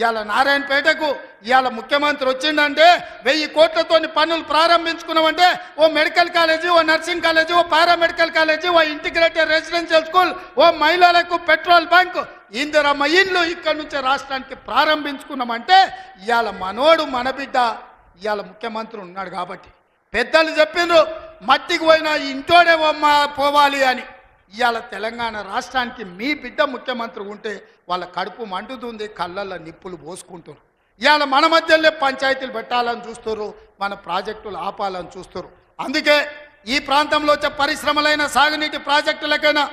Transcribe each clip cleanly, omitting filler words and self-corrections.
ఇవాళ నారాయణపేటకు ఇవాళ ముఖ్యమంత్రి వచ్చిందంటే 1000 కోట్లతోని పనులు ప్రారంభించుకున్నామంటే ఓ మెడికల్ కాలేజీ, ఓ నర్సింగ్ కాలేజీ, ఓ పారామెడికల్ కాలేజీ, ఓ ఇంటిగ్రేటెడ్ రెసిడెన్షియల్ స్కూల్, ఓ మహిళలకు పెట్రోల్ బంక్, ఇందిరమ్మ ఇల్లు ఇక్కడ నుంచి రాష్ట్రానికి ప్రారంభించుకున్నామంటే ఇవాళ మనోడు మన బిడ్డ ఇవాళ ముఖ్యమంత్రి ఉన్నాడు కాబట్టి. పెద్దలు చెప్పిండ్రు మట్టికి పోయినా ఇంటోడే పోవాలి అని. ఇవాళ తెలంగాణ రాష్ట్రానికి మీ బిడ్డ ముఖ్యమంత్రి ఉంటే వాళ్ళ కడుపు మండుతుంది, కళ్ళల్లో నిప్పులు పోసుకుంటారు. ఇవాళ మన మధ్యలో పంచాయతీలు పెట్టాలని చూస్తారు, మన ప్రాజెక్టులు ఆపాలని చూస్తారు. అందుకే ఈ ప్రాంతంలో వచ్చే పరిశ్రమలైన సాగునీటి ప్రాజెక్టులకైనా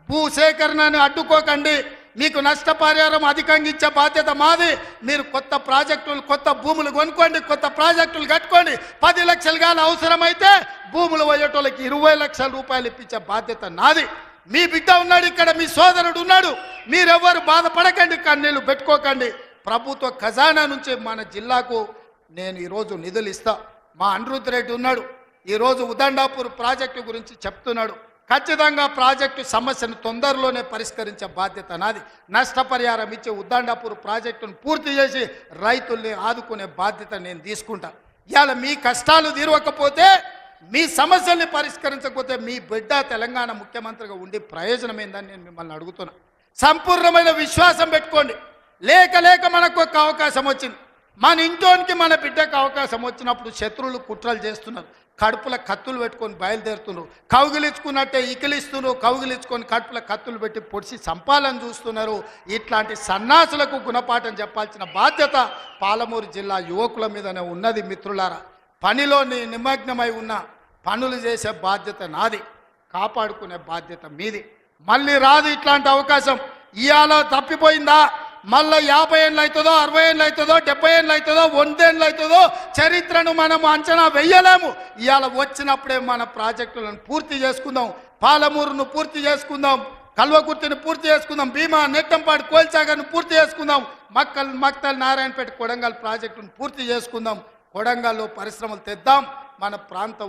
భూసేకరణను అడ్డుకోకండి. మీకు నష్టపరిహారం అధికంగా ఇచ్చే బాధ్యత మాది. మీరు కొత్త ప్రాజెక్టులు, కొత్త భూములు కొనుక్కోండి, కొత్త ప్రాజెక్టులు కట్టుకోండి. 10 లక్షలు కానీ అవసరమైతే భూములు పోయేటోళ్ళకి 20 లక్షల రూపాయలు ఇప్పించే బాధ్యత నాది. మీ బిడ్డ ఉన్నాడు ఇక్కడ, మీ సోదరుడు ఉన్నాడు. మీరెవ్వరు బాధపడకండి, కన్నీళ్ళు పెట్టుకోకండి. ప్రభుత్వ ఖజానా నుంచి మన జిల్లాకు నేను ఈరోజు నిధులు ఇస్తా. మా అనిరుద్ధ్ రెడ్డి ఉన్నాడు, ఈరోజు ఉదండాపూర్ ప్రాజెక్టు గురించి చెప్తున్నాడు. ఖచ్చితంగా ప్రాజెక్టు సమస్యను తొందరలోనే పరిష్కరించే బాధ్యత నాది. నష్టపరిహారం ఇచ్చే ఉదండాపూర్ ప్రాజెక్టును పూర్తి చేసి రైతుల్ని ఆదుకునే బాధ్యత నేను తీసుకుంటా. ఇవాళ మీ కష్టాలు తీరవకపోతే, మీ సమస్యల్ని పరిష్కరించకపోతే మీ బిడ్డ తెలంగాణ ముఖ్యమంత్రిగా ఉండి ప్రయోజనం ఏందని నేను మిమ్మల్ని అడుగుతున్నా. సంపూర్ణమైన విశ్వాసం పెట్టుకోండి. లేక లేక మనకు ఒక అవకాశం వచ్చింది. మన ఇంట్లోనికి మన బిడ్డకు అవకాశం వచ్చినప్పుడు శత్రువులు కుట్రలు చేస్తున్నారు. కడుపుల కత్తులు పెట్టుకొని బయలుదేరుతున్నారు. కౌగిలించుకున్నట్టే ఇకిలిస్తున్నారు. కౌగిలించుకొని కడుపుల కత్తులు పెట్టి పొడిచి చంపాలని చూస్తున్నారు. ఇట్లాంటి సన్నాసులకు గుణపాఠం చెప్పాల్సిన బాధ్యత పాలమూరు జిల్లా యువకుల మీదనే ఉన్నది. మిత్రులారా, పనిలో నిమగ్నమై ఉన్న పనులు చేసే బాధ్యత నాది, కాపాడుకునే బాధ్యత మీది. మళ్ళీ రాదు ఇట్లాంటి అవకాశం. ఇవాళ తప్పిపోయిందా మళ్ళీ 50 ఏళ్ళు అవుతుందో, 60 ఏళ్ళు అవుతుందో, 70 ఏళ్ళు అవుతుందో, 100 ఏళ్ళు అవుతుందో చరిత్రను మనం అంచనా వెయ్యలేము. ఇవాళ వచ్చినప్పుడే మన ప్రాజెక్టులను పూర్తి చేసుకుందాం. పాలమూరును పూర్తి చేసుకుందాం, కల్వకుర్తిని పూర్తి చేసుకుందాం, భీమా, నెట్టంపాడు, కోల్చాగర్ను పూర్తి చేసుకుందాం, మక్తల్, నారాయణపేట, కొడంగల్ ప్రాజెక్టును పూర్తి చేసుకుందాం. కొడంగల్లో పరిశ్రమలు తెద్దాం. మన ప్రాంత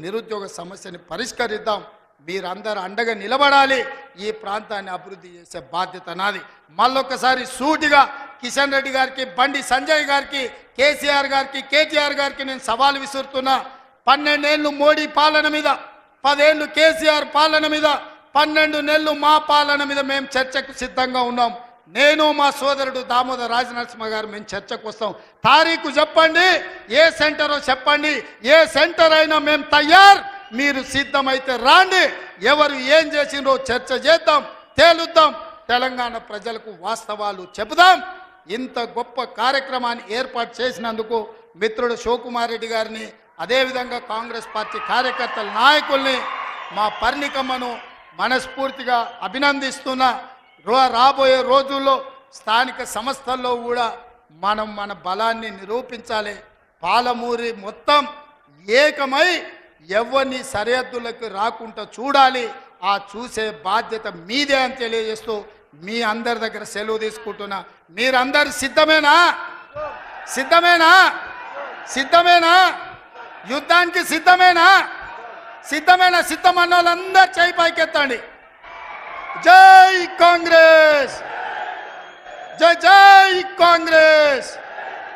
నిరుద్యోగ సమస్యని పరిష్కరిద్దాం. మీరందరూ అండగా నిలబడాలి. ఈ ప్రాంతాన్ని అభివృద్ధి చేసే బాధ్యత నాది. మళ్ళొకసారి సూటిగా కిషన్ రెడ్డి గారికి, బండి సంజయ్ గారికి, కేసీఆర్ గారికి, కేటీఆర్ గారికి నేను సవాల్ విసురుతున్నా. 12 ఏళ్ళు మోడీ పాలన మీద, 10 ఏళ్ళు కేసీఆర్ పాలన మీద, 12 నెలలు మా పాలన మీద మేము చర్చకు సిద్ధంగా ఉన్నాం. నేను మా సోదరుడు దామోదర్ రాజనరసింహ గారు మేము చర్చకు వస్తాం. తారీఖు చెప్పండి, ఏ సెంటరో చెప్పండి, ఏ సెంటర్ అయినా మేము తయారు. మీరు సిద్ధమైతే రాండి. ఎవరు ఏం చేసిండ్రో చర్చ చేద్దాం, తేలుద్దాం. తెలంగాణ ప్రజలకు వాస్తవాలు చెబుదాం. ఇంత గొప్ప కార్యక్రమాన్ని ఏర్పాటు చేసినందుకు మిత్రుడు శివకుమార్ రెడ్డి గారిని, అదేవిధంగా కాంగ్రెస్ పార్టీ కార్యకర్తల నాయకుల్ని, మా పర్ణికమ్మను మనస్ఫూర్తిగా అభినందిస్తున్నా. రాబోయే రోజుల్లో స్థానిక సంస్థల్లో కూడా మనం మన బలాన్ని నిరూపించాలి. పాలమూరి మొత్తం ఏకమై ఎవరిని సరిహద్దులకు రాకుండా చూడాలి. ఆ చూసే బాధ్యత మీదే అని తెలియజేస్తూ మీ అందరి దగ్గర సెలవు తీసుకుంటున్నా. మీరందరు సిద్ధమేనా? సిద్ధమేనా? సిద్ధమేనా? యుద్ధానికి సిద్ధమేనా? సిద్ధమేనా? సిద్ధమన్న వాళ్ళందరూ చేయి పైకెత్తండి. జై కాంగ్రెస్, జై జై కాంగ్రెస్.